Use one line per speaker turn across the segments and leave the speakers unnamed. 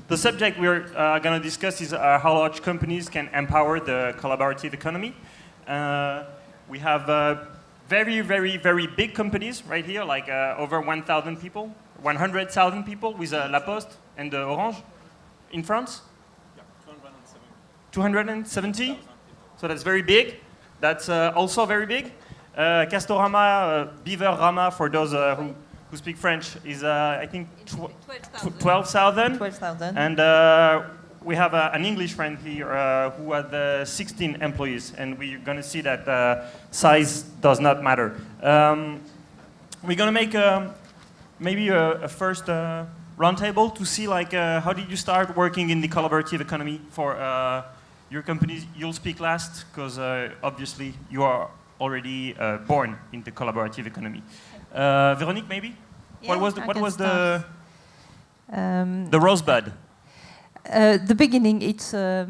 The subject we're going to discuss is how large companies can empower the collaborative economy. We have very, very, very big companies right here, like over 1,000 people, 100,000 people with La Poste and Orange in France.
Yeah,
270? So that's very big. That's also very big. Castorama, Beaver Rama, for those who speak French, is I think 12,000.
12,000.
And we have an English friend here who had 16 employees, and we're going to see that size does not matter. We're going to make maybe a first roundtable to see like how did you start working in the collaborative economy for your companies. You'll speak last because obviously you are already born in the collaborative economy. Véronique, maybe?
Yeah,
what was the rosebud?
The beginning, it's a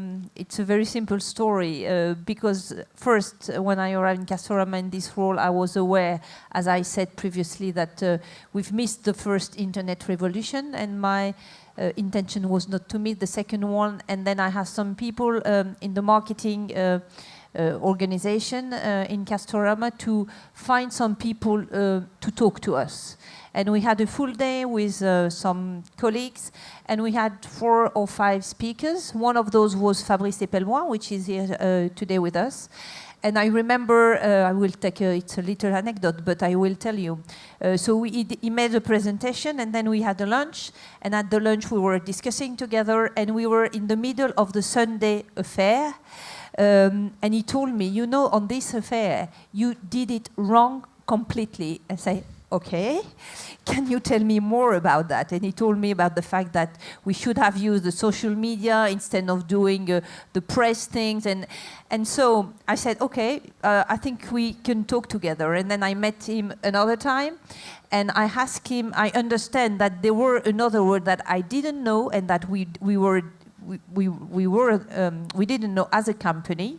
very simple story because first, when I arrived in Castorama in this role, I was aware, as I said previously, that we've missed the first internet revolution, and my intention was not to miss the second one. And then I have some people in the marketing organization in Castorama to find some people to talk to us. And we had a full day with some colleagues, and we had 4 or 5 speakers. One of those was Fabrice Epelmois, which is here today with us. And I remember, I will take it's a little anecdote, but I will tell you. So he made a presentation, and then we had a lunch. And at the lunch, we were discussing together, and we were in the middle of the Sunday affair. And he told me, you know, on this affair, you did it wrong completely. I say, okay, can you tell me more about that? And he told me about the fact that we should have used the social media instead of doing the press things. And so I said, okay, I think we can talk together. And then I met him another time, and I asked him, I understand that there were another word that I didn't know and that we didn't know as a company.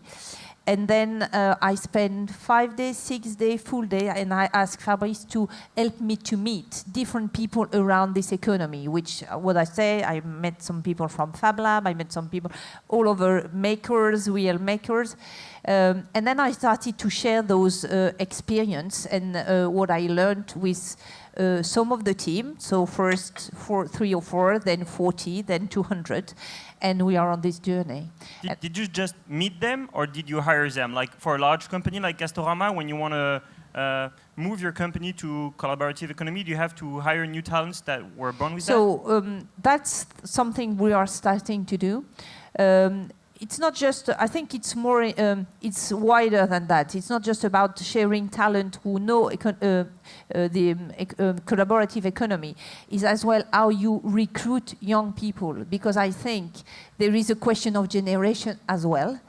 And then I spent 5 days, 6 days, full day, and I asked Fabrice to help me to meet different people around this economy, which, what I say, I met some people from Fab Lab, I met some people all over makers, real makers. And then I started to share those experience and what I learned with some of the team. So first 3 or 4, then 40, then 200. And we are on this journey.
Did you just meet them, or did you hire them? Like for a large company like Castorama, when you want to move your company to collaborative economy, do you have to hire new talents that were born with that?
So that's something we are starting to do. It's not just, I think it's more, it's wider than that. It's not just about sharing talent who know the collaborative economy. It's as well how you recruit young people, because I think there is a question of generation as well.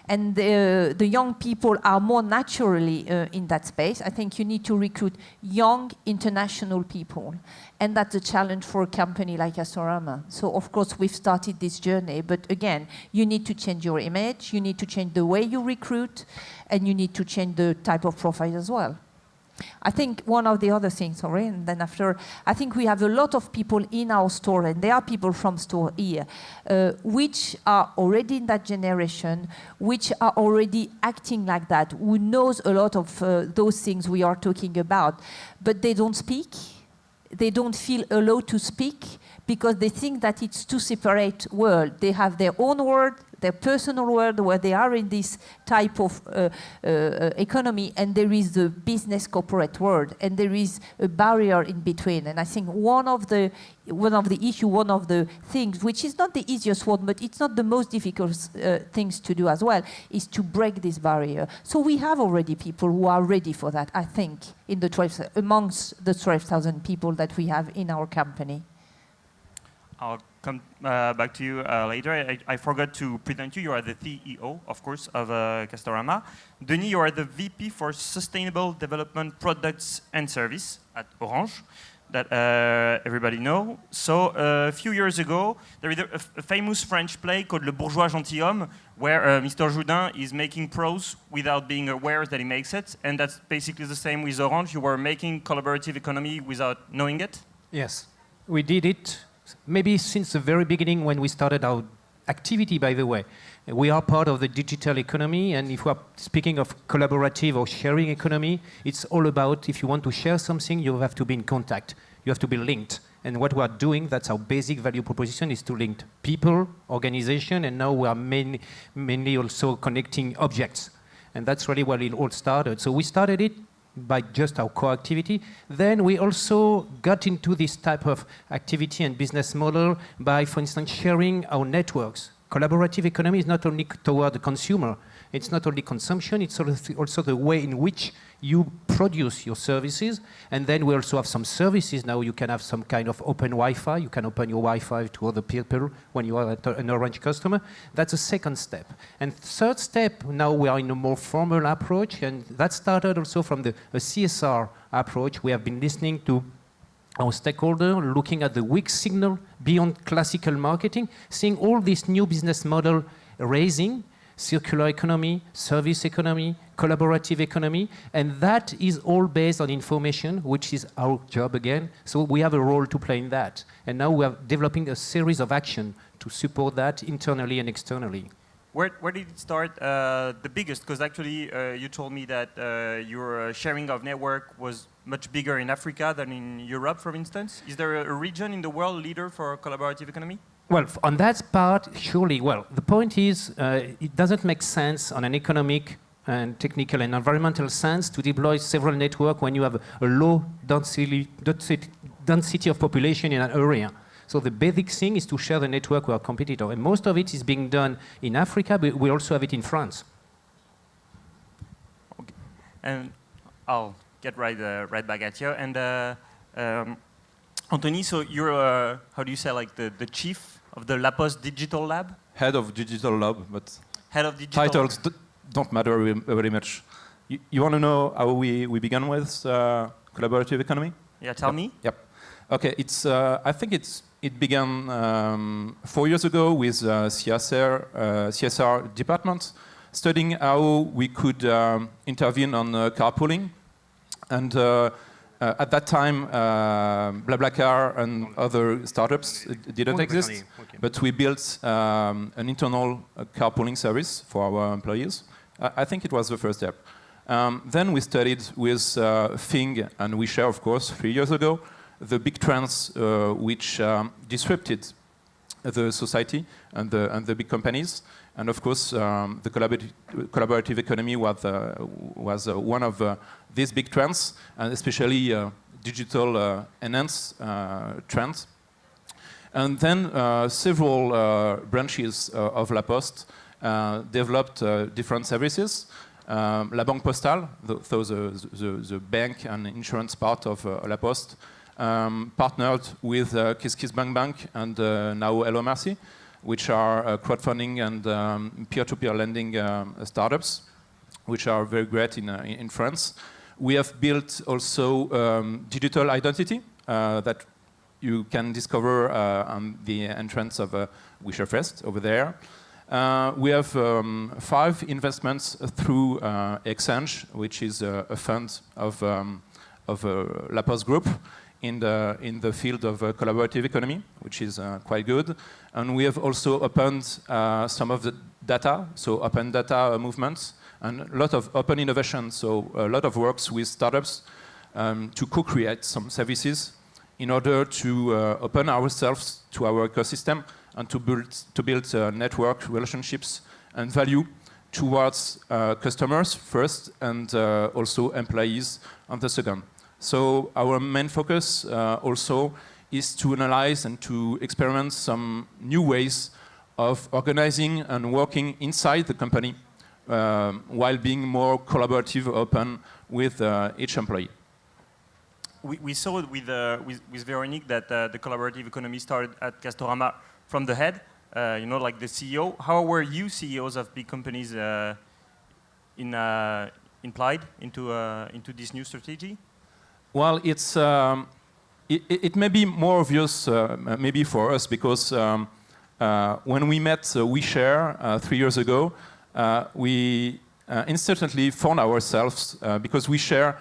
And the young people are more naturally in that space. I think you need to recruit young international people. And that's a challenge for a company like Castorama. So of course we've started this journey, but again, you need to change your image, you need to change the way you recruit, and you need to change the type of profile as well. I think one of the other things, sorry, and then after, I think we have a lot of people in our store, and there are people from store here, which are already in that generation, which are already acting like that, who knows a lot of those things we are talking about, but they don't speak. They don't feel allowed to speak because they think that it's two separate worlds. They have their own world, their personal world, where they are in this type of economy, and there is the business corporate world, and there is a barrier in between. And I think one of the things, which is not the easiest one, but it's not the most difficult things to do as well, is to break this barrier. So we have already people who are ready for that, I think, in the amongst the 12,000 people that we have in our company.
I'll come back to you later. I forgot to present you. You are the CEO, of course, of Castorama. Denis, you are the VP for Sustainable Development Products and Service at Orange, that everybody know. So a few years ago, there is a famous French play called Le Bourgeois Gentilhomme, where Mr. Joudin is making prose without being aware that he makes it. And that's basically the same with Orange. You were making collaborative economy without knowing it?
Yes, we did it maybe since the very beginning when we started our activity, by the way. We are part of the digital economy, and if we are speaking of collaborative or sharing economy, it's all about if you want to share something, you have to be in contact. You have to be linked. And what we are doing, that's our basic value proposition, is to link people, organization, and now we are mainly also connecting objects. And that's really where it all started. So we started it by just our core activity. Then we also got into this type of activity and business model by, for instance, sharing our networks. Collaborative economy is not only toward the consumer, it's not only consumption, it's also the way in which you produce your services. And then we also have some services now. You can have some kind of open Wi-Fi. You can open your Wi-Fi to other people when you are an Orange customer. That's a second step. And third step, now we are in a more formal approach, and that started also from a CSR approach. We have been listening to our stakeholder, looking at the weak signal beyond classical marketing, seeing all this new business model raising, circular economy, service economy, collaborative economy, and that is all based on information, which is our job again. So we have a role to play in that. And now we are developing a series of action to support that internally and externally.
Where did it start the biggest? Because actually you told me that your sharing of network was much bigger in Africa than in Europe, for instance. Is there a region in the world leader for collaborative economy?
Well, on that part, surely. Well, the point is, it doesn't make sense on an economic and technical and environmental sense to deploy several networks when you have a low density of population in an area. So the basic thing is to share the network with our competitor. And most of it is being done in Africa, but we also have it in France.
Okay. And I'll get right back at you. And Anthony, so you're, how do you say, like the chief of the La Poste Digital Lab?
Head of Digital Lab, but
Head of Digital
titles don't matter very much. You want to know how we began with collaborative economy?
Yeah, tell me.
Yep. Okay, I think it began 4 years ago with CSR department, studying how we could intervene on carpooling. And at that time, BlaBlaCar and other startups didn't exist, okay. But we built an internal carpooling service for our employees. I think it was the first step. Then we studied with Fing and Ouishare, of course, 3 years ago, the big trends which disrupted the society and the big companies. And of course, the collaborative economy was one of these big trends, and especially digital enhanced trends. And then several branches of La Poste developed different services. La Banque Postale, the bank and insurance part of La Poste, partnered with KissKissBankBank and now Hello Merci, which are crowdfunding and peer-to-peer lending startups, which are very great in France. We have built also digital identity that you can discover on the entrance of Ouishare Fest over there. We have 5 investments through Exchange, which is a fund of La Poste Group in the field of collaborative economy, which is quite good. And we have also opened some of the data, so open data movements, and a lot of open innovation, so a lot of works with startups to co-create some services in order to open ourselves to our ecosystem and to build network relationships and value towards customers first and also employees on the second. So our main focus also is to analyze and to experiment some new ways of organizing and working inside the company while being more collaborative, open with each employee.
We saw it with Véronique that the collaborative economy started at Castorama from the head, like the CEO. How were you CEOs of big companies implied into this new strategy?
Well, it may be more obvious maybe for us because when we met Ouishare 3 years ago, we instantly found ourselves because we share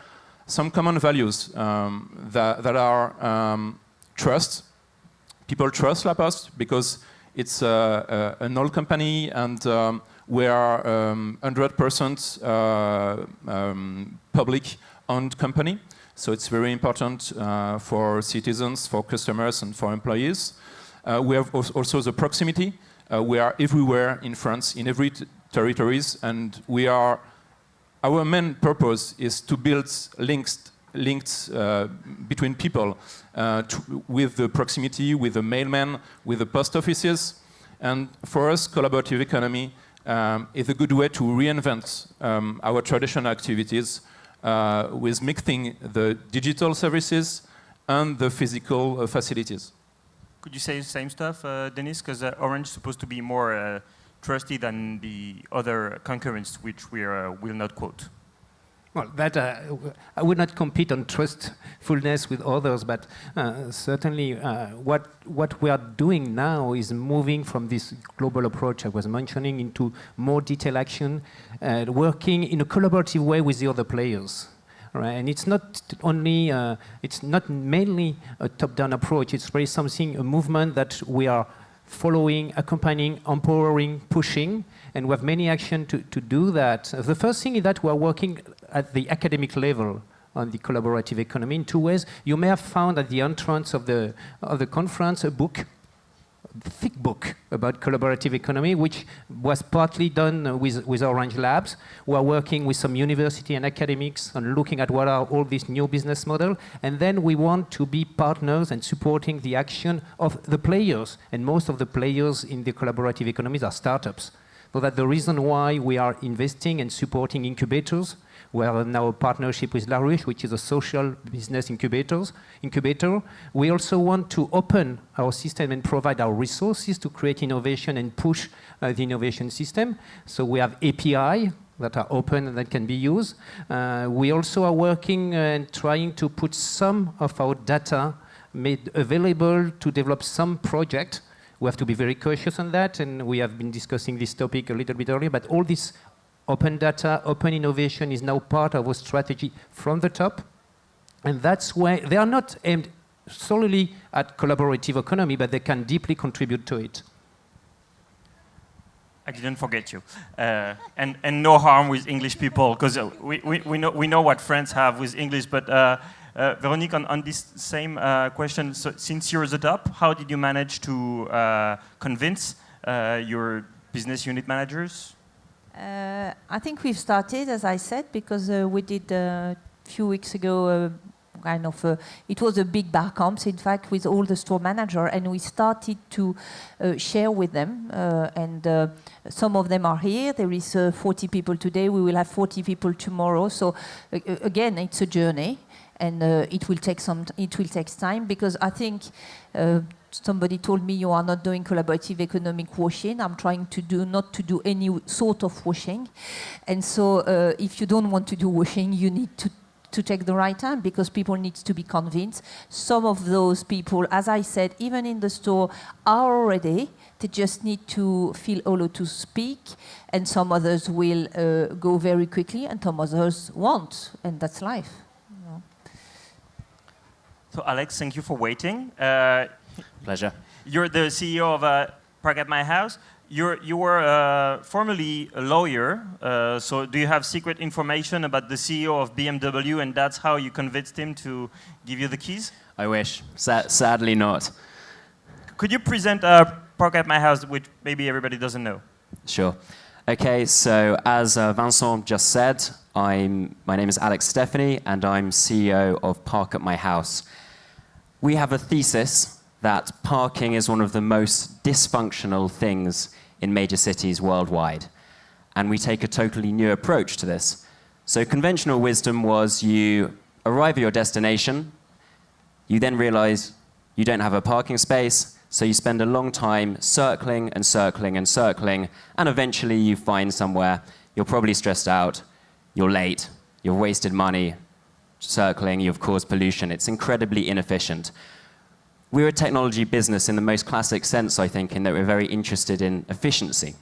some common values that are trust, people trust La Poste because it's an old company and we are 100% public-owned company. So it's very important for citizens, for customers, and for employees. We have also the proximity. We are everywhere in France, in every territories, and our main purpose is to build links between people with the proximity, with the mailman, with the post offices. And for us, collaborative economy is a good way to reinvent our traditional activities with mixing the digital services and the physical facilities.
Could you say the same stuff, Denis? Because Orange is supposed to be more trusty than the other concurrents, which we will not quote.
Well, that I would not compete on trustfulness with others, but certainly what we are doing now is moving from this global approach I was mentioning into more detailed action, working in a collaborative way with the other players. Right? And it's not only, it's not mainly a top-down approach. It's really something, a movement that we are following, accompanying, empowering, pushing, and we have many actions to do that. The first thing is that we are working at the academic level on the collaborative economy in two ways. You may have found at the entrance of the conference a book, a thick book about collaborative economy, which was partly done with Orange Labs. We are working with some university and academics on looking at what are all these new business models. And then we want to be partners and supporting the action of the players. And most of the players in the collaborative economies are startups. So that's the reason why we are investing and supporting incubators. We have now a partnership with Laury, which is a social business incubator. We also want to open our system and provide our resources to create innovation and push the innovation system. So we have API that are open and that can be used. We also are working and trying to put some of our data made available to develop some project. We have to be very cautious on that, and we have been discussing this topic a little bit earlier, but all this open data, open innovation is now part of our strategy from the top. And that's why they are not aimed solely at collaborative economy, but they can deeply contribute to it.
I didn't forget you. And no harm with English people, because we know what friends have with English, but Véronique, on this same question, so since you're the top, how did you manage to convince your business unit managers?
I think we've started, as I said, because we did a few weeks ago it was a big bar comps, in fact, with all the store manager, and we started to share with them, and some of them are here. There is 40 people today. We will have 40 people tomorrow. So again, it's a journey, and it will take time, because I think somebody told me you are not doing collaborative economic washing. I'm trying to not to do any sort of washing, and so if you don't want to do washing, you need to take the right time, because people need to be convinced. Some of those people, as I said, even in the store, are already. They just need to feel allowed to speak, and some others will go very quickly, and some others won't, and that's life. You know.
So Alex, thank you for waiting.
Pleasure.
You're the CEO of ParkAtMyHouse. You were formerly a lawyer, so do you have secret information about the CEO of BMW, and that's how you convinced him to give you the keys?
I wish. Sadly not.
Could you present ParkAtMyHouse, which maybe everybody doesn't know?
Sure. Okay, so as Vincent just said, my name is Alex Stephany, and I'm CEO of ParkAtMyHouse. We have a thesis that parking is one of the most dysfunctional things in major cities worldwide. And we take a totally new approach to this. So conventional wisdom was you arrive at your destination, you then realize you don't have a parking space, so you spend a long time circling and circling and circling, and eventually you find somewhere. You're probably stressed out, you're late, you've wasted money circling, you've caused pollution. It's incredibly inefficient. We're a technology business in the most classic sense, I think, in that we're very interested in efficiency.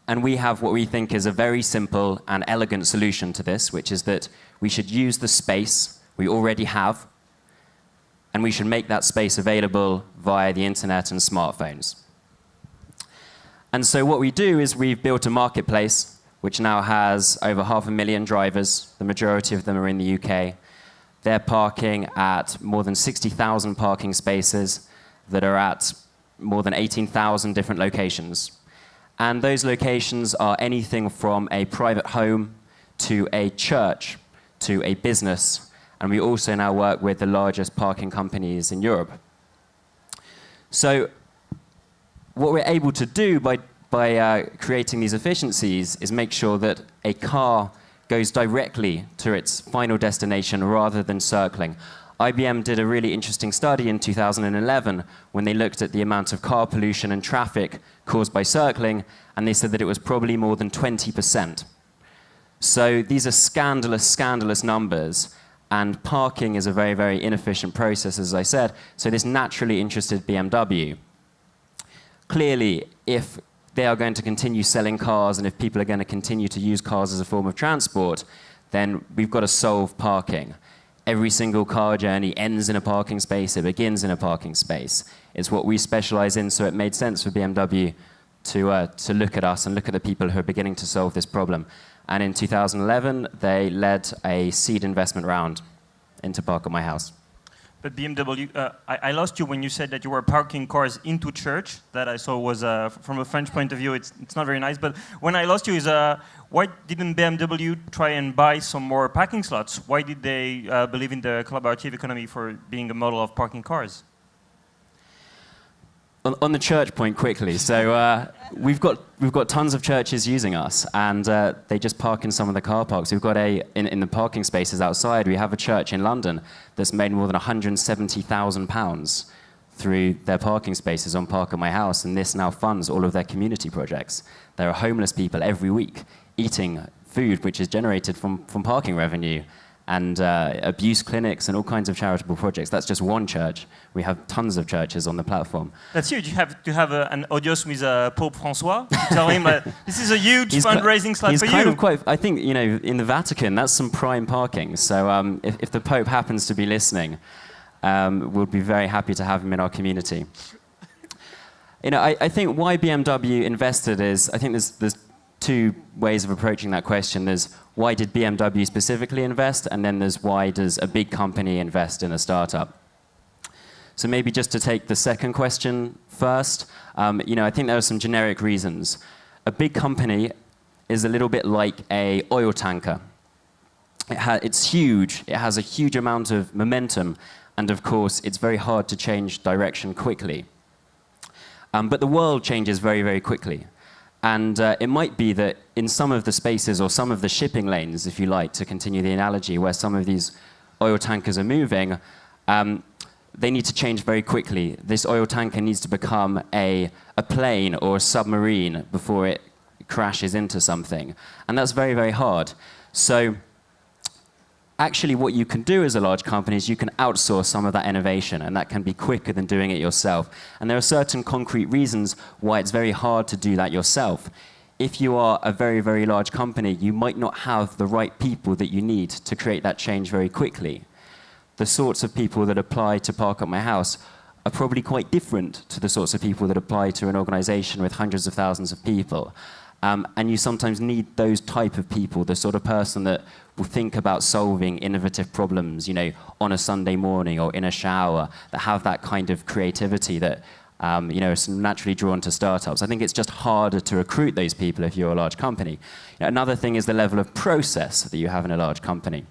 And we have what we think is a very simple and elegant solution to this, which is that we should use the space we already have and we should make that space available via the internet and smartphones. And so what we do is we've built a marketplace which now has over 500,000 drivers. The majority of them are in the UK. They're parking at more than 60,000 parking spaces that are at more than 18,000 different locations. And those locations are anything from a private home to a church to a business. And we also now work with the largest parking companies in Europe. So what we're able to do by creating these efficiencies is make sure that a car goes directly to its final destination rather than circling. IBM did a really interesting study in 2011 when they looked at the amount of car pollution and traffic caused by circling, and they said that it was probably more than 20%. So these are scandalous, scandalous numbers, and parking is a very, very inefficient process, as I said, so this naturally interested BMW. Clearly, if they are going to continue selling cars, and if people are going to continue to use cars as a form of transport, then we've got to solve parking. Every single car journey ends in a parking space, it begins in a parking space. It's what we specialize in, so it made sense for BMW to look at us and look at the people who are beginning to solve this problem. And in 2011, they led a seed investment round into ParkAtMyHouse. But
BMW, I lost you when you said that you were parking cars into church. That I saw was, from a French point of view, it's not very nice. But when I lost you is, why didn't BMW try and buy some more parking slots? Why did they believe in the collaborative economy for being a model of parking cars?
On the church point quickly, so we've got tons of churches using us, and they just park in some of the car parks. We've got in the parking spaces outside, we have a church in London that's made more than £170,000 through their parking spaces on ParkAtMyHouse, and this now funds all of their community projects. There are homeless people every week eating food which is generated from parking revenue, and abuse clinics and all kinds of charitable projects. That's just one church. We have tons of churches on the platform.
That's huge. You have to have an audience with Pope Francois to tell him this is a huge fundraising slot for you.
He's kind of quite, I think, you know, in the Vatican, that's some prime parking. So if the Pope happens to be listening, we'll be very happy to have him in our community. You know, I think why BMW invested is, I think there's two ways of approaching that question. There's why did BMW specifically invest, and then there's why does a big company invest in a startup. So maybe just to take the second question first, you know, I think there are some generic reasons. A big company is a little bit like an oil tanker. It's huge, it has a huge amount of momentum, and of course it's very hard to change direction quickly. But the world changes very, very quickly. And it might be that in some of the spaces or some of the shipping lanes, if you like, to continue the analogy, where some of these oil tankers are moving, they need to change very quickly. This oil tanker needs to become a plane or a submarine before it crashes into something. And that's very, very hard. So actually what you can do as a large company is you can outsource some of that innovation, and that can be quicker than doing it yourself. And there are certain concrete reasons why it's very hard to do that yourself. If you are a very, very large company, you might not have the right people that you need to create that change very quickly. The sorts of people that apply to ParkAtMyHouse are probably quite different to the sorts of people that apply to an organization with hundreds of thousands of people. And you sometimes need those type of people, the sort of person that will think about solving innovative problems, you know, on a Sunday morning or in a shower, that have that kind of creativity that, you know, is naturally drawn to startups. I think it's just harder to recruit those people if you're a large company. You know, another thing is the level of process that you have in a large company.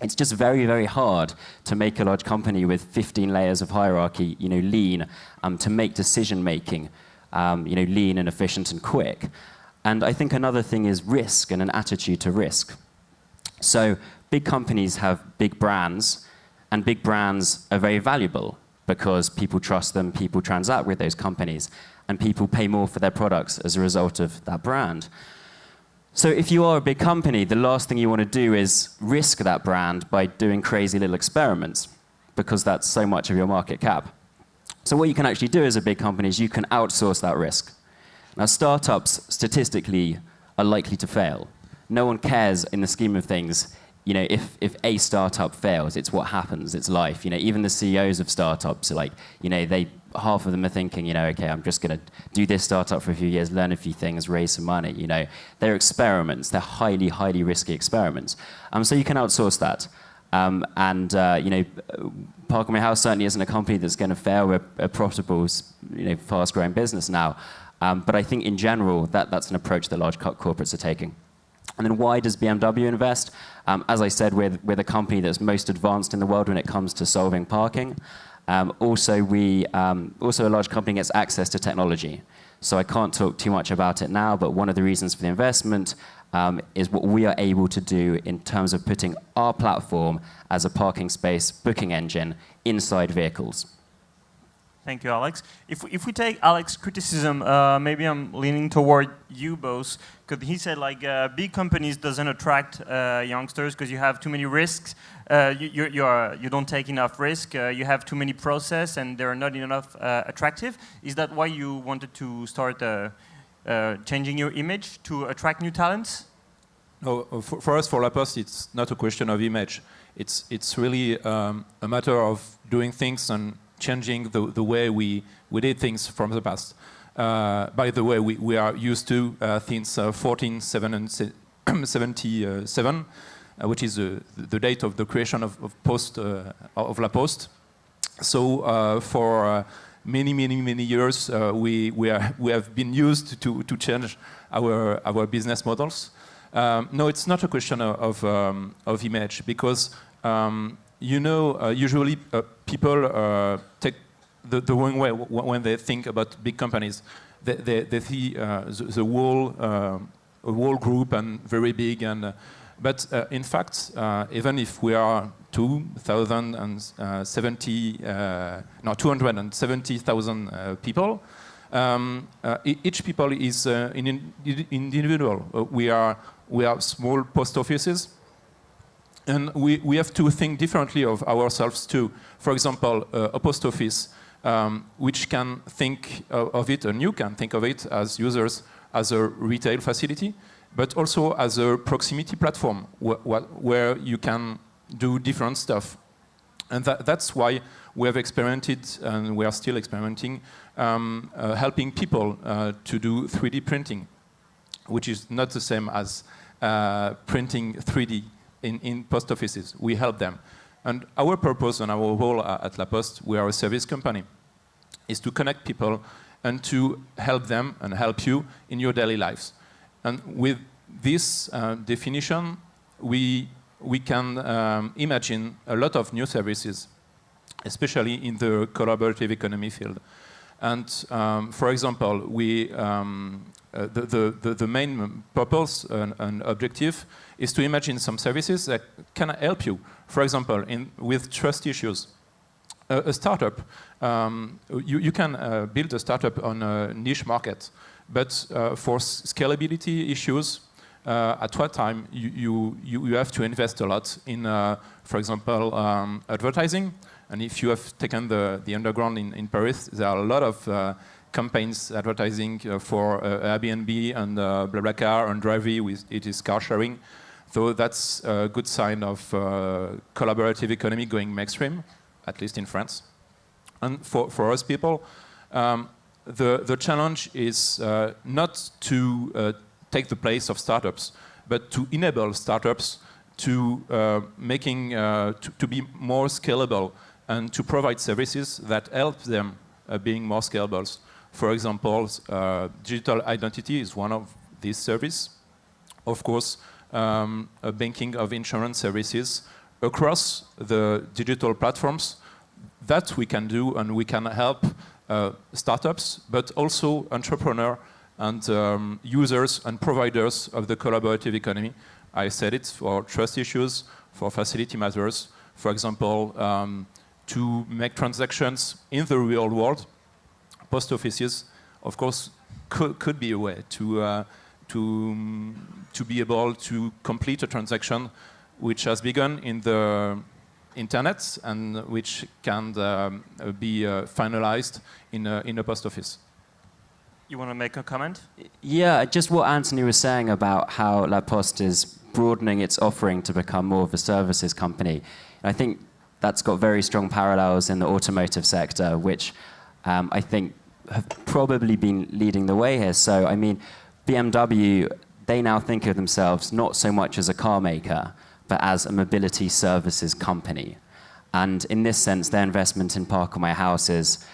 It's just very, very hard to make a large company with 15 layers of hierarchy, you know, lean, to make decision-making, you know, lean and efficient and quick. And I think another thing is risk and an attitude to risk. So big companies have big brands, and big brands are very valuable because people trust them, people transact with those companies, and people pay more for their products as a result of that brand. So if you are a big company, the last thing you want to do is risk that brand by doing crazy little experiments, because that's so much of your market cap. So what you can actually do as a big company is you can outsource that risk. Now, startups statistically are likely to fail. No one cares in the scheme of things, you know, if a startup fails, it's what happens, it's life. You know, even the CEOs of startups are like, you know, half of them are thinking, you know, okay, I'm just going to do this startup for a few years, learn a few things, raise some money. You know, they're experiments. They're highly, highly risky experiments. So you can outsource that. You know, ParkAtMyHouse certainly isn't a company that's going to fail. We're a profitable, you know, fast-growing business now. But I think in general, that's an approach that large corporates are taking. And then why does BMW invest? As I said, we're the company that's most advanced in the world when it comes to solving parking. Also a large company gets access to technology. So I can't talk too much about it now, but one of the reasons for the investment is what we are able to do in terms of putting our platform as a parking space booking engine inside vehicles.
Thank you, Alex. If we take Alex's criticism, maybe I'm leaning toward you both, because he said like big companies doesn't attract youngsters because you have too many risks. You don't take enough risk. You have too many process, and they're not enough attractive. Is that why you wanted to start changing your image to attract new talents?
No, for us, for La Poste, it's not a question of image. It's really a matter of doing things and changing the way we did things from the past. By the way, we are used to since 1477, which is the date of the creation of La Poste. So for many years, we have been used to change our business models. No, it's not a question of image, because you know, usually people take the wrong way when they think about big companies. They see the whole group and very big, but in fact, even if we are 270,000 people, each people is an individual. We are small post offices. And we have to think differently of ourselves too. For example, a post office, which can think of it, and you can think of it as users, as a retail facility, but also as a proximity platform where you can do different stuff. And that's why we have experimented, and we are still experimenting, helping people to do 3D printing, which is not the same as printing 3D in post offices. We help them. And our purpose and our role at La Poste, we are a service company, is to connect people and to help them and help you in your daily lives. And with this definition, we can imagine a lot of new services, especially in the collaborative economy field. And for example, the main purpose and objective is to imagine some services that can help you. For example, with trust issues. A startup, you can build a startup on a niche market, but for scalability issues, at what time you have to invest a lot in, for example, advertising. And if you have taken the underground in Paris, there are a lot of campaigns advertising for Airbnb and BlaBlaCar and Drivey, it is car sharing. So that's a good sign of collaborative economy going mainstream, at least in France. And for us people, the challenge is not to take the place of startups, but to enable startups to to be more scalable and to provide services that help them being more scalable. For example, digital identity is one of these services. Of course, a banking of insurance services across the digital platforms that we can do, and we can help startups, but also entrepreneurs and users and providers of the collaborative economy. I said it for trust issues, for facility matters, for example, to make transactions in the real world. Post offices, of course, could be a way to be able to complete a transaction which has begun in the internet and which can be finalized in a post office.
You want to make a comment?
Yeah, just what Anthony was saying about how La Poste is broadening its offering to become more of a services company. And I think that's got very strong parallels in the automotive sector, which I think have probably been leading the way here. So, I mean, BMW, they now think of themselves not so much as a car maker, but as a mobility services company. And in this sense, their investment in ParkAtMyHouse is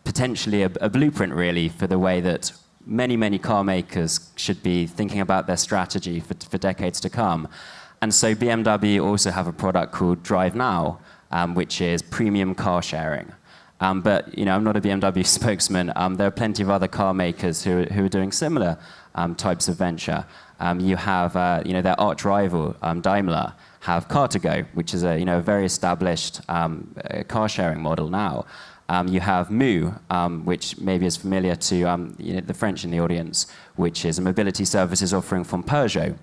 potentially a blueprint, really, for the way that many, many car makers should be thinking about their strategy for decades to come. And so BMW also have a product called Drive Now, which is premium car sharing. But you know, I'm not a BMW spokesman. There are plenty of other car makers who are doing similar types of venture. You have, you know, their arch rival, Daimler, have Car2Go, which is a very established car sharing model now. You have Moo, which maybe is familiar to the French in the audience, which is a mobility services offering from Peugeot.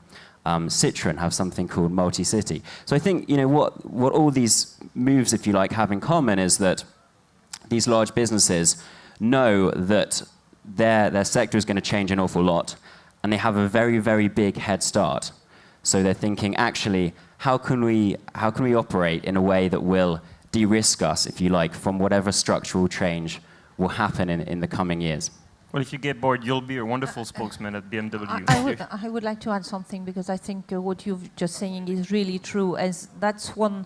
Citroën have something called Multi-City. So I think what all these moves, if you like, have in common is that these large businesses know that their sector is going to change an awful lot, and they have a very, very big head start. So they're thinking, actually, how can we operate in a way that will de-risk us, if you like, from whatever structural change will happen in the coming years?
Well, if you get bored, you'll be a wonderful spokesman at BMW.
I would like to add something, because I think what you've just saying is really true, as that's one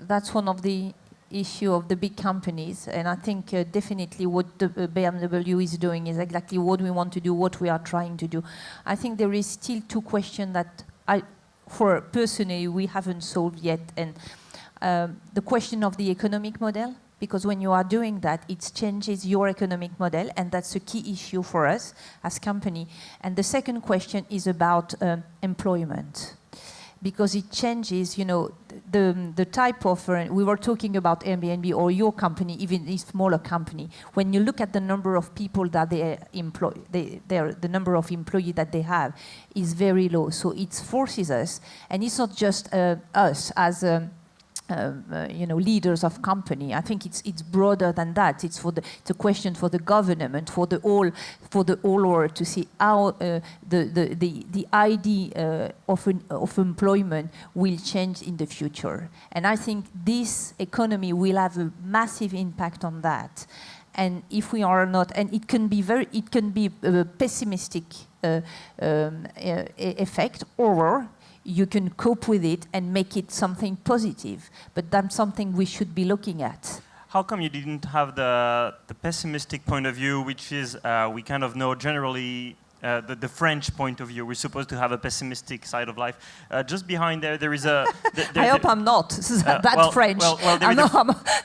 of the issue of the big companies, and I think definitely what the BMW is doing is exactly what we want to do, what we are trying to do. I think there is still two questions that personally we haven't solved yet, and the question of the economic model, because when you are doing that, it changes your economic model, and that's a key issue for us as company. And the second question is about employment, because it changes, the type of, we were talking about Airbnb or your company, even a smaller company. When you look at the number of people that they employ, the number of employees that they have is very low. So it forces us, and it's not just us as leaders of company. I think it's broader than that. It's a question for the government, for the whole world to see how the idea of employment will change in the future. And I think this economy will have a massive impact on that. And if we are not, and it can be a pessimistic effect, or you can cope with it and make it something positive. But that's something we should be looking at.
How come you didn't have the pessimistic point of view, which is we kind of know generally the French point of view? We're supposed to have a pessimistic side of life. Just behind there is a...
I hope I'm not French.
Well,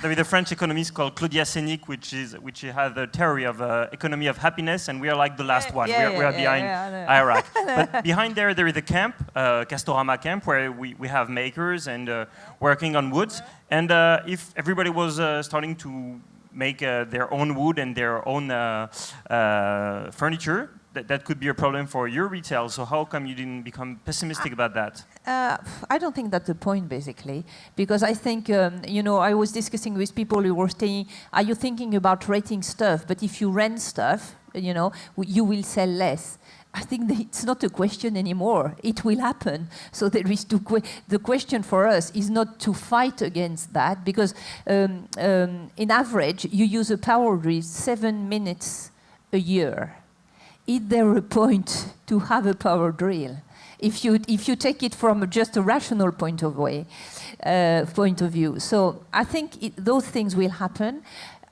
there is a French economist called Claudia Sénic, which has the theory of economy of happiness, and we are like the last one. We are behind Iraq. But behind there is a camp, Castorama camp, where we have makers and working on woods. And if everybody was starting to make their own wood and their own furniture, that could be a problem for your retail. So how come you didn't become pessimistic about that?
I don't think that's the point, basically, because I think, I was discussing with people who were saying, are you thinking about renting stuff? But if you rent stuff, you will sell less. I think that it's not a question anymore. It will happen. So there is the question for us is not to fight against that, because in average, you use a power drill 7 minutes a year. Is there a point to have a power drill? If you take it from just a rational point of view. So I think those things will happen.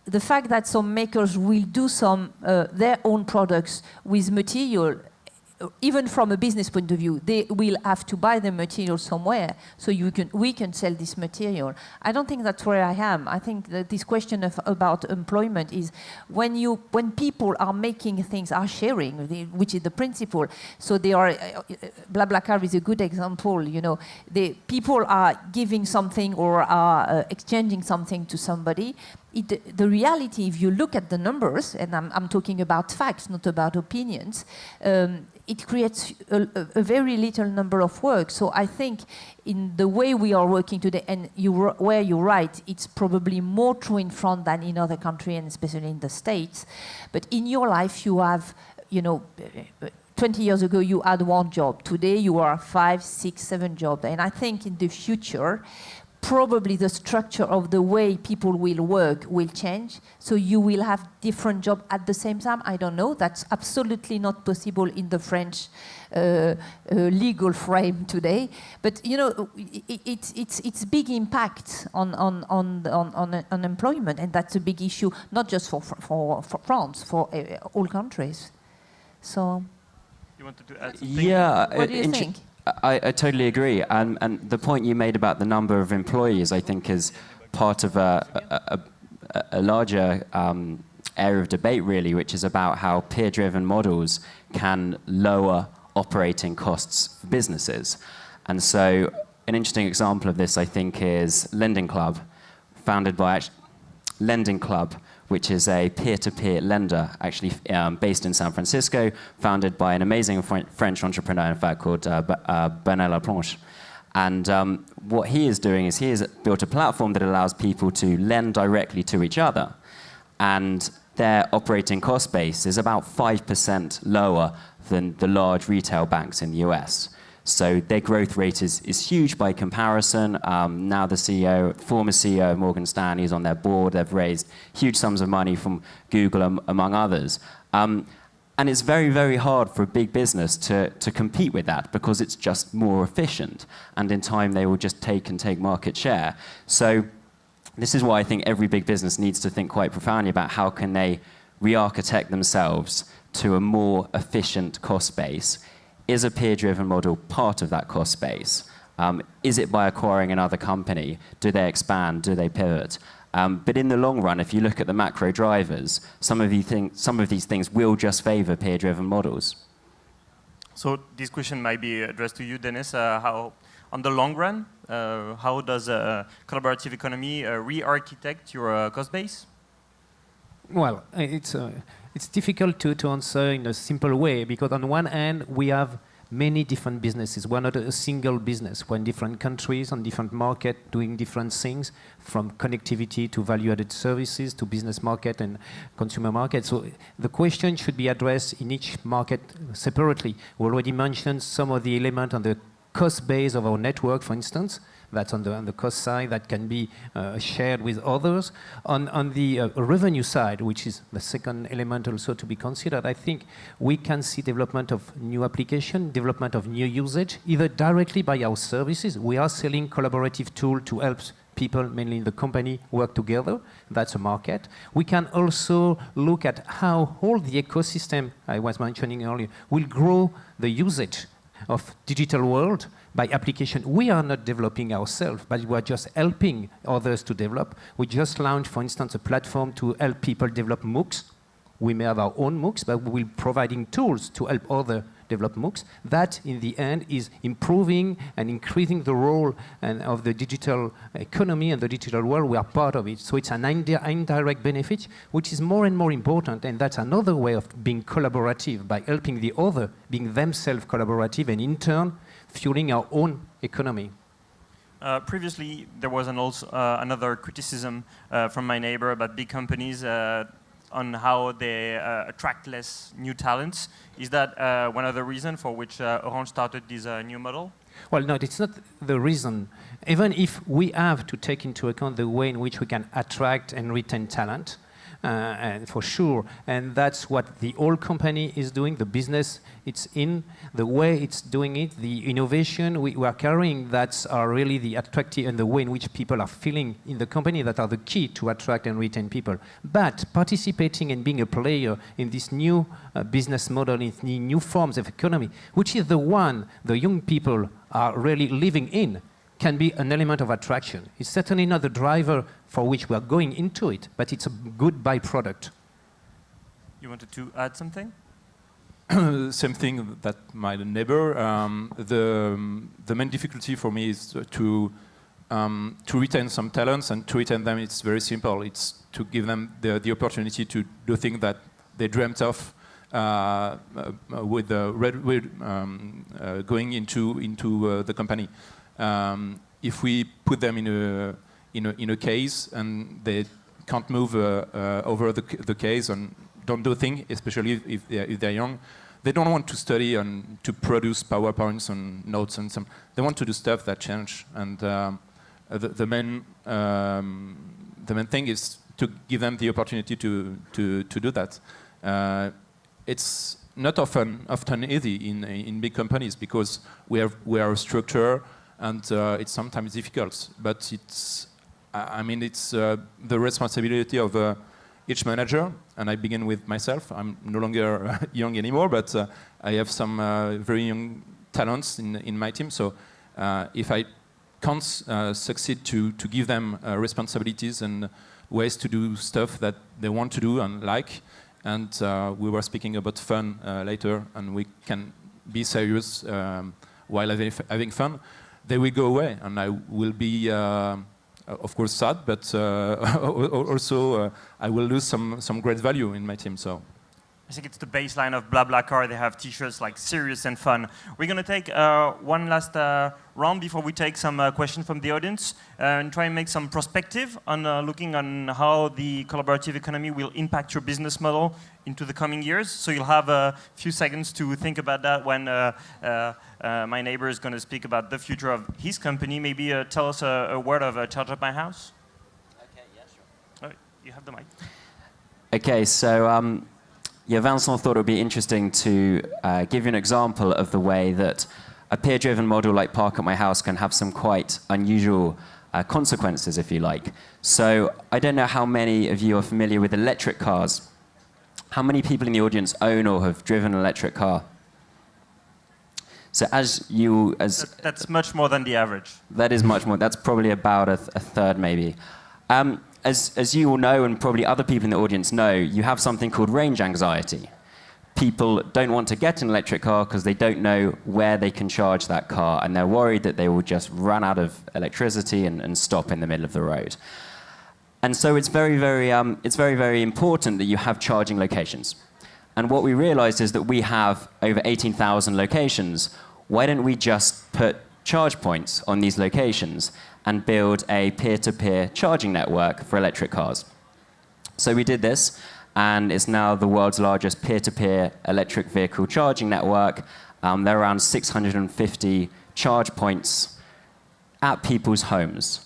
The fact that some makers will do some their own products with material, even from a business point of view, they will have to buy the material somewhere, so we can sell this material. I don't think that's where I am. I think that this question about employment is when people are making things, are sharing, which is the principle. So they are, BlaBlaCar is a good example. People are giving something or are exchanging something to somebody. The reality, if you look at the numbers, and I'm talking about facts, not about opinions, it creates a very little number of work. So I think in the way we are working today, and where you're right, it's probably more true in France than in other countries, and especially in the States. But in your life, you have, 20 years ago, you had one job. Today, you are 5, 6, 7 jobs. And I think in the future, probably the structure of the way people will work will change. So you will have different jobs at the same time. I don't know. That's absolutely not possible in the French legal frame today. But you know, it's big impact on employment, and that's a big issue, not just for France, for all countries. So.
You wanted to add something?
Yeah.
What do you think?
I totally agree. And the point you made about the number of employees, I think, is part of a larger area of debate, really, which is about how peer-driven models can lower operating costs for businesses. And so an interesting example of this, I think, is Lending Club, which is a peer-to-peer lender, actually based in San Francisco, founded by an amazing French entrepreneur, in fact, called Bernard Laplanche. And what he is doing is he has built a platform that allows people to lend directly to each other. And their operating cost base is about 5% lower than the large retail banks in the US. So their growth rate is huge by comparison. Now the former CEO of Morgan Stanley is on their board. They've raised huge sums of money from Google, among others. And it's very, very hard for a big business to compete with that because it's just more efficient. And in time, they will just take market share. So this is why I think every big business needs to think quite profoundly about how can they re-architect themselves to a more efficient cost base. Is a peer-driven model part of that cost base? Is it by acquiring another company? Do they expand? Do they pivot? But in the long run, if you look at the macro drivers, some of these things will just favor peer-driven models.
So this question might be addressed to you, Denis. How, on the long run, how does a collaborative economy re-architect your cost base?
Well, it's difficult to answer in a simple way because on one hand we have many different businesses. We're not a single business. We're in different countries, on different markets, doing different things, from connectivity to value-added services to business market and consumer market. So the question should be addressed in each market separately. We already mentioned some of the elements on the cost base of our network, for instance. That's on the cost side that can be shared with others. On the revenue side, which is the second element also to be considered, I think we can see development of new application, development of new usage, either directly by our services. We are selling collaborative tool to help people, mainly in the company, work together. That's a market. We can also look at how all the ecosystem I was mentioning earlier will grow the usage of digital world by application. We are not developing ourselves, but we are just helping others to develop. We just launched, for instance, a platform to help people develop MOOCs. We may have our own MOOCs, but we will be providing tools to help others develop MOOCs. That, in the end, is improving and increasing the role of the digital economy and the digital world. We are part of it. So it's an indirect benefit, which is more and more important. And that's another way of being collaborative, by helping the other being themselves collaborative and, in turn, fueling our own economy.
Previously, there was another criticism from my neighbor about big companies on how they attract less new talents. Is that one of the reasons for which Orange started this new model?
Well, no, it's not the reason. Even if we have to take into account the way in which we can attract and retain talent, and for sure, and that's what the whole company is doing, the business it's in, the way it's doing it, the innovation we are carrying, that's are really the attractive and the way in which people are feeling in the company that are the key to attract and retain people. But participating and being a player in this new business model, in new forms of economy, which is the one the young people are really living in, can be an element of attraction. It's certainly not the driver for which we are going into it, but it's a good byproduct.
You wanted to add something?
Same thing that my neighbor. The main difficulty for me is to retain some talents, and to retain them, it's very simple. It's to give them the opportunity to do things that they dreamt of with going into the company. If we put them in a case and they can't move over the case and don't do things, especially if they're young, they don't want to study and to produce PowerPoints and notes and some. They want to do stuff that change. And the main thing is to give them the opportunity to do that. It's not often easy in big companies because we are a structure and it's sometimes difficult. But it's the responsibility of each manager, and I begin with myself. I'm no longer young anymore, but I have some very young talents in my team. So if I can't succeed to give them responsibilities and ways to do stuff that they want to do and like, and we were speaking about fun later, and we can be serious while having fun, they will go away, and I will be of course sad, but also I will lose some great value in my team. So
I think it's the baseline of BlaBlaCar. They have T-shirts like serious and fun. We're going to take one last round before we take some questions from the audience and try and make some perspective on looking on how the collaborative economy will impact your business model into the coming years. So you'll have a few seconds to think about that when my neighbor is going to speak about the future of his company. Maybe tell us a word of ParkAtMyHouse.
Okay, yeah, sure.
You have the mic.
Okay, so yeah, Vincent thought it would be interesting to give you an example of the way that a peer-driven model like ParkAtMyHouse can have some quite unusual consequences, if you like. So I don't know how many of you are familiar with electric cars. How many people in the audience own or have driven an electric car? So
that's much more than the average.
That is much more. That's probably about a third, maybe. As you all know, and probably other people in the audience know, you have something called range anxiety. People don't want to get an electric car because they don't know where they can charge that car, and they're worried that they will just run out of electricity and stop in the middle of the road. And so it's very, very important that you have charging locations. And what we realized is that we have over 18,000 locations. Why don't we just put charge points on these locations and build a peer-to-peer charging network for electric cars? So we did this, and it's now the world's largest peer-to-peer electric vehicle charging network. There are around 650 charge points at people's homes.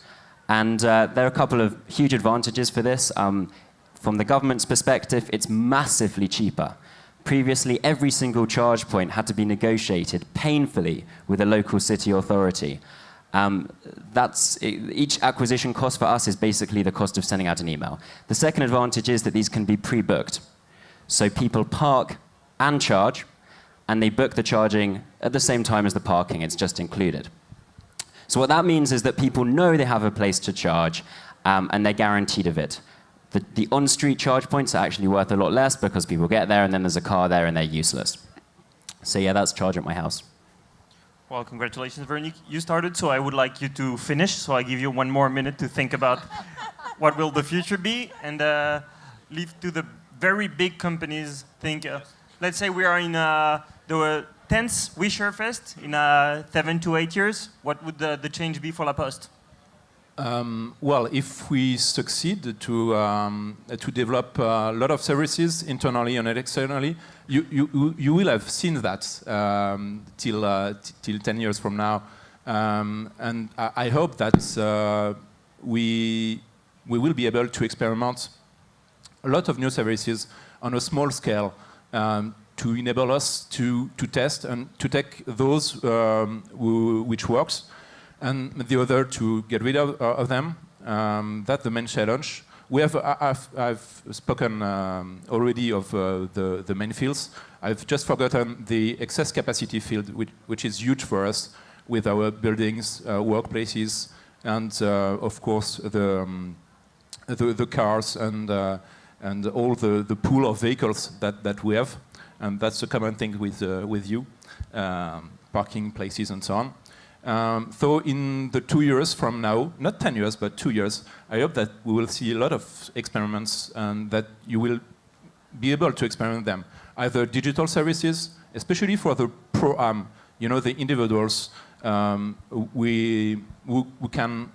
And there are a couple of huge advantages for this. From the government's perspective, it's massively cheaper. Previously, every single charge point had to be negotiated painfully with a local city authority. Each acquisition cost for us is basically the cost of sending out an email. The second advantage is that these can be pre-booked. So people park and charge, and they book the charging at the same time as the parking. It's just included. So what that means is that people know they have a place to charge, and they're guaranteed of it. The on-street charge points are actually worth a lot less because people get there, and then there's a car there, and they're useless. So yeah, that's ParkAtMyHouse.
Well, congratulations, Véronique. You started, so I would like you to finish. So I give you 1 more minute to think about what will the future be, and leave to the very big companies think. Let's say we are in the 10th Ouishare Fest in 7 to 8 years. What would the change be for La Poste?
Well, if we succeed to develop a lot of services internally and externally, you will have seen that till 10 years from now, and I hope that we will be able to experiment a lot of new services on a small scale to enable us to test and to take those which works, and the other to get rid of them. That's the main challenge. I've spoken already of the main fields. I've just forgotten the excess capacity field, which is huge for us with our buildings, workplaces, and of course the cars and all the pool of vehicles that we have. And that's a common thing with you, parking places and so on. So in the 2 years from now, not 10 years, but 2 years, I hope that we will see a lot of experiments and that you will be able to experiment them. Either digital services, especially for the the individuals who can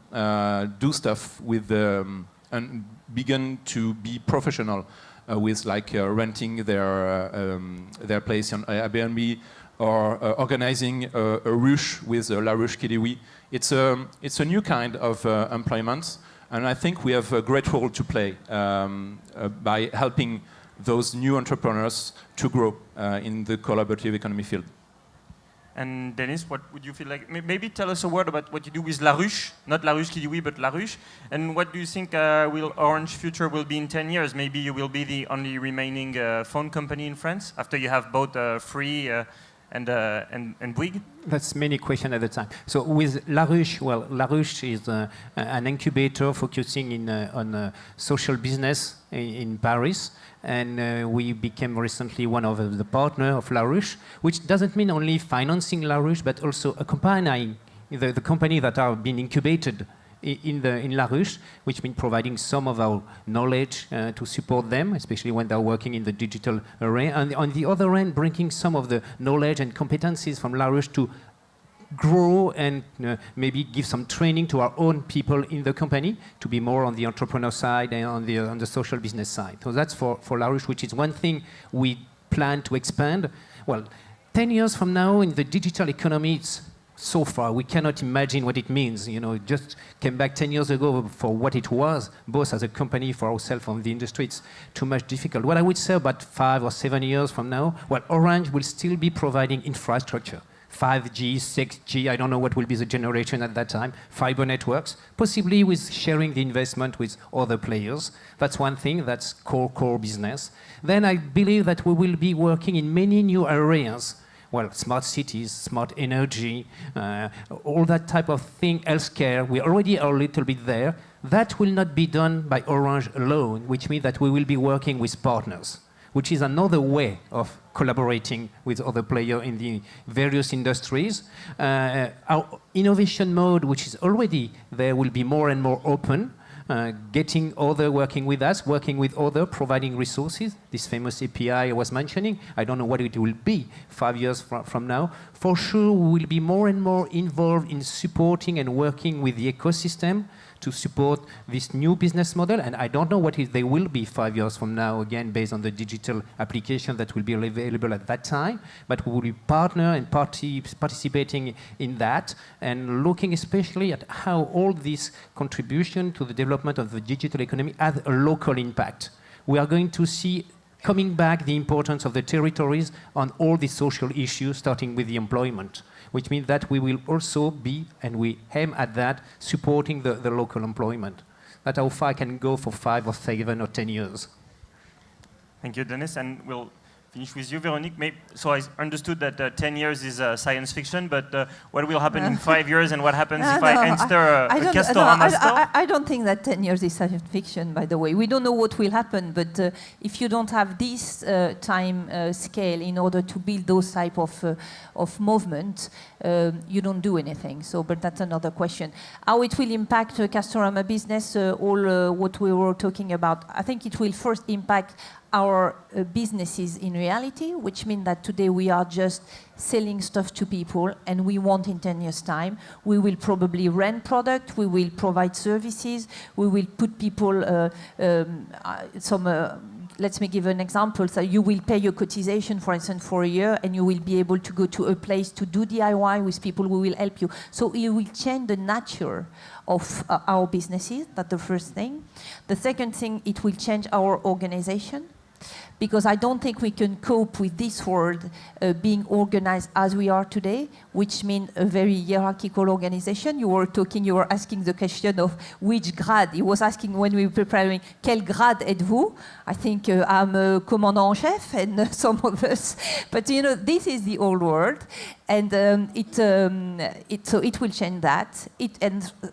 do stuff with and begin to be professional with like renting their place on Airbnb or organizing a ruche with La Ruche Kidiwi. It's a new kind of employment, and I think we have a great role to play by helping those new entrepreneurs to grow in the collaborative economy field.
And Denis, what would you feel like? Maybe tell us a word about what you do with La Ruche, not La Ruche Kidiwi, but La Ruche. And what do you think will Orange future will be in 10 years? Maybe you will be the only remaining phone company in France after you have both Free and Bouygues?
That's many questions at a time. So with La Ruche, well, La Ruche is an incubator focusing on social business in Paris. And we became recently one of the partners of La Ruche, which doesn't mean only financing La Ruche, but also accompanying the company that are being incubated in La Ruche, which means providing some of our knowledge to support them, especially when they're working in the digital array. And on the other end, bringing some of the knowledge and competencies from La Ruche to grow and maybe give some training to our own people in the company to be more on the entrepreneur side and on the social business side. So that's for La Ruche, which is one thing we plan to expand. Well, 10 years from now in the digital economy, it's so far we cannot imagine what it means. You know, it just came back 10 years ago for what it was, both as a company for ourselves and the industry. It's too much difficult. What I would say about 5 or 7 years from now, well, Orange will still be providing infrastructure. 5G, 6G, I don't know what will be the generation at that time, fiber networks, possibly with sharing the investment with other players. That's one thing, that's core business. Then I believe that we will be working in many new areas. Well, smart cities, smart energy, all that type of thing, healthcare, we already are a little bit there. That will not be done by Orange alone, which means that we will be working with partners, which is another way of collaborating with other players in the various industries. Our innovation mode, which is already there, will be more and more open, getting other working with us, working with other, providing resources. This famous API I was mentioning, I don't know what it will be 5 years from now. For sure, we will be more and more involved in supporting and working with the ecosystem to support this new business model, and I don't know what they will be 5 years from now, again, based on the digital application that will be available at that time, but we will be partner and participating in that, and looking especially at how all this contribution to the development of the digital economy has a local impact. We are going to see coming back the importance of the territories on all the social issues, starting with the employment, which means that we will also be, and we aim at that, supporting the local employment. That's how far I can go for 5 or 7 or 10 years.
Thank you, Denis, and we'll finish with you, Véronique. So I understood that 10 years is science fiction, but what will happen in 5 years, and what happens if I enter a Castorama store?
I don't think that 10 years is science fiction, by the way. We don't know what will happen, but if you don't have this time scale in order to build those type of movement, you don't do anything. So, but that's another question. How it will impact Castorama business, what we were talking about, I think it will first impact our businesses in reality, which means that today we are just selling stuff to people, and we want in 10 years' time, we will probably rent product, we will provide services, we will put people let me give an example. So you will pay your cotization, for instance, for a year, and you will be able to go to a place to do DIY with people who will help you. So it will change the nature of our businesses. That's the first thing. The second thing, it will change our organization, because I don't think we can cope with this world being organized as we are today, which means a very hierarchical organization. You were asking the question of which grade. He was asking when we were preparing, quel grade êtes-vous? I think I'm a commandant en chef, and some of us. But you know, this is the old world, and so it will change that.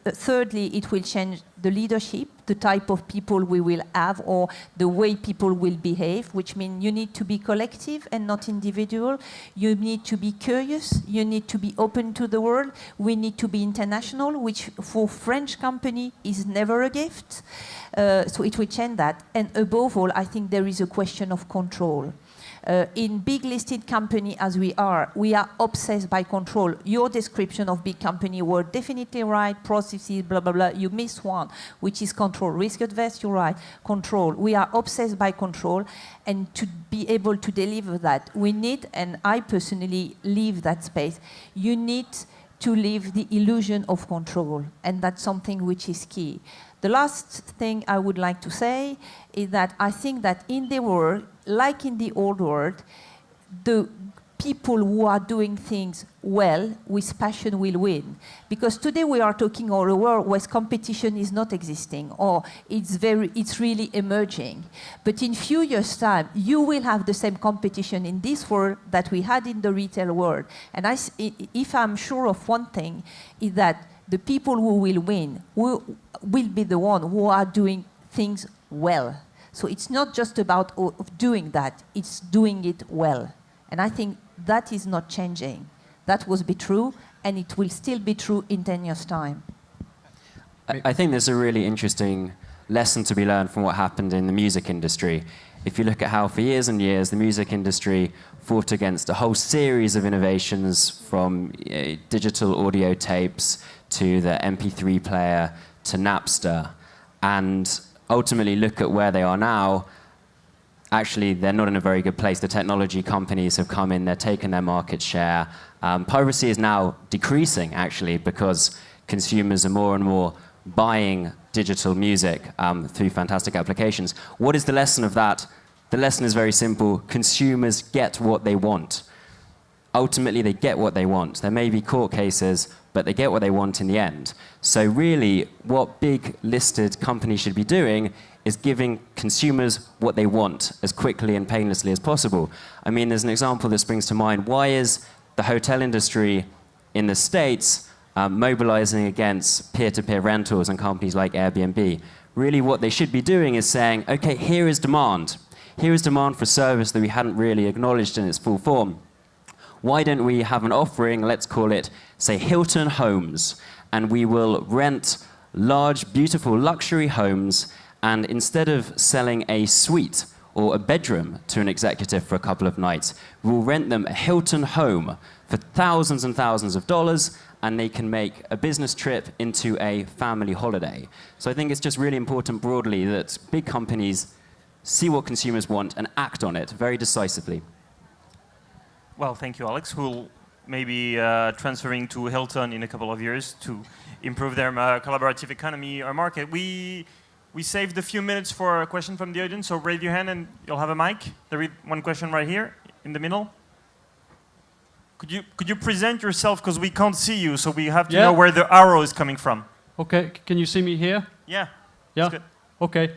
Thirdly, it will change the leadership, the type of people we will have, or the way people will behave, which means you need to be collective and not individual. You need to be curious. You need to be open to the world. We need to be international, which for French company is never a gift. So it will change that. And above all, I think there is a question of control. In big listed company as we are obsessed by control. Your description of big company were definitely right, processes, blah, blah, blah. You missed one, which is control. Risk adverse, you're right, control. We are obsessed by control, and to be able to deliver that, we need, and I personally leave that space, you need to leave the illusion of control, and that's something which is key. The last thing I would like to say is that I think that in the world, like in the old world, the people who are doing things well with passion will win. Because today we are talking all a world where competition is not existing, or it's really emerging. But in few years' time, you will have the same competition in this world that we had in the retail world. And if I'm sure of one thing, is that the people who will win will be the one who are doing things well. So it's not just about doing that, it's doing it well. And I think that is not changing. That will be true, and it will still be true in 10 years' time.
I think there's a really interesting lesson to be learned from what happened in the music industry. If you look at how for years and years the music industry fought against a whole series of innovations, from digital audio tapes to the MP3 player to Napster, and ultimately look at where they are now, actually they're not in a very good place. The technology companies have come in, they're taking their market share. Piracy is now decreasing, actually, because consumers are more and more buying digital music through fantastic applications. What is the lesson of that? The lesson is very simple. Consumers get what they want. Ultimately, they get what they want. There may be court cases, but they get what they want in the end. So really, what big listed companies should be doing is giving consumers what they want as quickly and painlessly as possible. I mean, there's an example that springs to mind. Why is the hotel industry in the States mobilizing against peer-to-peer rentals and companies like Airbnb? Really, what they should be doing is saying, okay, here is demand. Here is demand for a service that we hadn't really acknowledged in its full form. Why don't we have an offering, let's call it, say, Hilton Homes, and we will rent large, beautiful luxury homes, and instead of selling a suite or a bedroom to an executive for a couple of nights, we'll rent them a Hilton home for thousands and thousands of dollars, and they can make a business trip into a family holiday. So I think it's just really important broadly that big companies see what consumers want and act on it very decisively.
Well, thank you, Alex, who'll maybe transferring to Hilton in a couple of years to improve their collaborative economy or market. We saved a few minutes for a question from the audience, so raise your hand and you'll have a mic. There is one question right here in the middle. Could you present yourself, because we can't see you, so we have to know where the arrow is coming from.
Okay, can you see me here?
Yeah.
Yeah.
Good.
Okay.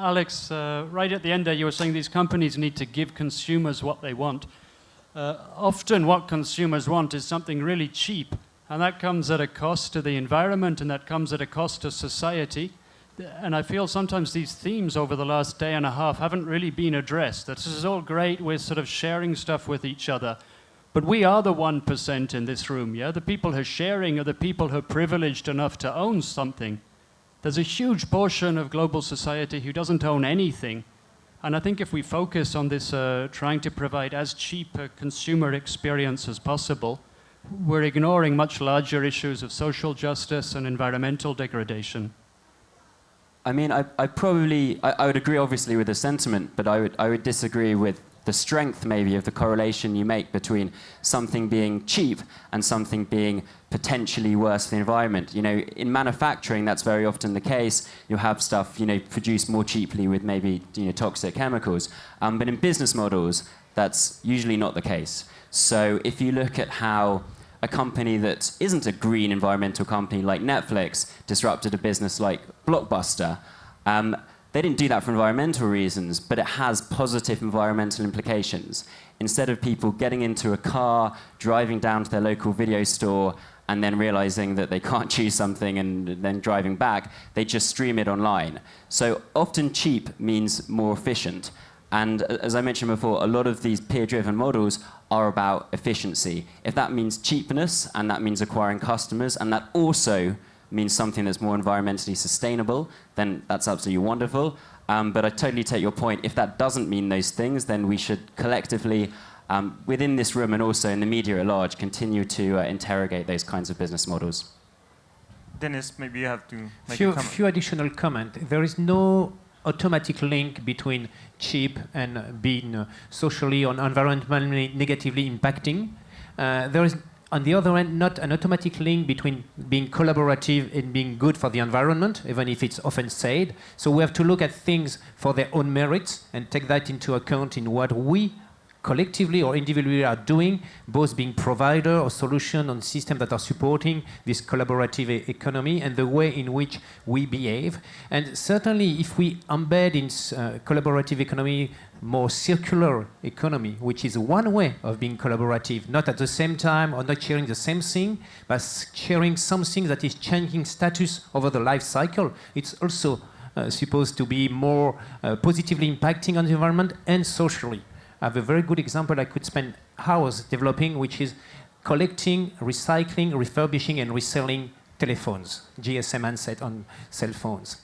Alex, right at the end there, you were saying these companies need to give consumers what they want. Often, what consumers want is something really cheap, and that comes at a cost to the environment, and that comes at a cost to society. And I feel sometimes these themes over the last day and a half haven't really been addressed. This is all great, we're sort of sharing stuff with each other, but we are the 1% in this room, yeah? The people who are sharing are the people who are privileged enough to own something. There's a huge portion of global society who doesn't own anything. And I think if we focus on this, trying to provide as cheap a consumer experience as possible, we're ignoring much larger issues of social justice and environmental degradation.
I mean, I would agree obviously with the sentiment, but I would disagree with the strength maybe of the correlation you make between something being cheap and something being potentially worse for the environment. You know, in manufacturing, that's very often the case. You'll have stuff, you know, produced more cheaply with maybe, you know, toxic chemicals. But in business models, that's usually not the case. So if you look at how a company that isn't a green environmental company like Netflix disrupted a business like Blockbuster, they didn't do that for environmental reasons, but it has positive environmental implications. Instead of people getting into a car, driving down to their local video store, and then realizing that they can't choose something and then driving back, they just stream it online. So often cheap means more efficient. And as I mentioned before, a lot of these peer-driven models are about efficiency. If that means cheapness, and that means acquiring customers, and that also means something that's more environmentally sustainable, then that's absolutely wonderful. But I totally take your point. If that doesn't mean those things, then we should collectively, within this room and also in the media at large, continue to interrogate those kinds of business models.
Dennis, maybe you have to make a comment.
Few additional comment. There is no automatic link between cheap and being socially or environmentally negatively impacting. There is, on the other hand, not an automatic link between being collaborative and being good for the environment, even if it's often said. So we have to look at things for their own merits and take that into account in what we collectively or individually are doing, both being provider or solution on systems that are supporting this collaborative economy and the way in which we behave. And certainly if we embed in collaborative economy more circular economy, which is one way of being collaborative, not at the same time or not sharing the same thing, but sharing something that is changing status over the life cycle, it's also supposed to be more positively impacting on the environment and socially. I have a very good example I could spend hours developing, which is collecting, recycling, refurbishing, and reselling telephones, GSM handset on cell phones.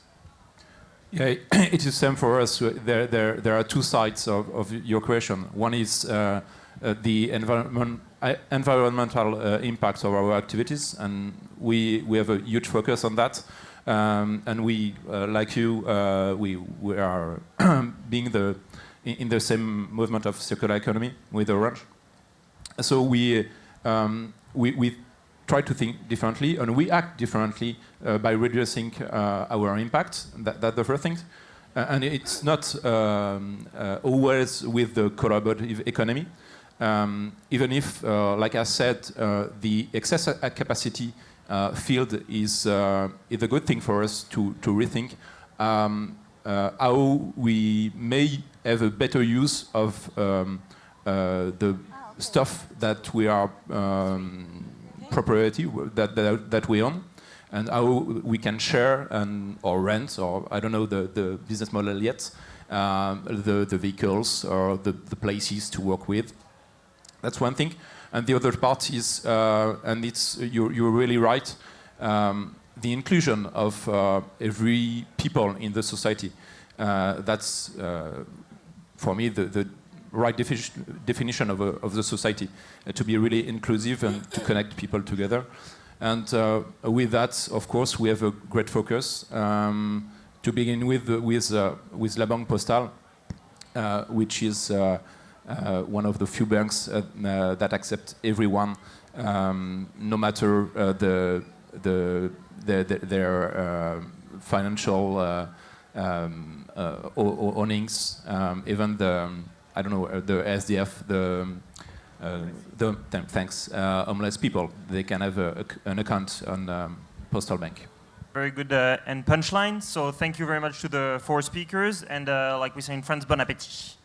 Yeah, it's the same for us. There are two sides of your question. One is the environmental impacts of our activities, and we have a huge focus on that. And we, like you, we are being in the same movement of circular economy with Orange. So we try to think differently, and we act differently by reducing our impact. That's the first thing. And it's not always with the collaborative economy. Even if, like I said, the excess capacity field is a good thing for us to rethink how we may have a better use of the stuff that we are propriety that we own, and how we can share or rent, or I don't know the business model yet, the vehicles or the places to work with. That's one thing. And the other part is, and you're really right, the inclusion of every people in the society. That's, for me, the right definition of the society, to be really inclusive and to connect people together. And with that, of course, we have a great focus. To begin with La Banque Postale, which is one of the few banks that accept everyone, no matter their financial ownings, even the SDF, homeless people, they can have an account on Postal Bank.
Very good and punchline. So thank you very much to the four speakers, and like we say in France, bon appétit.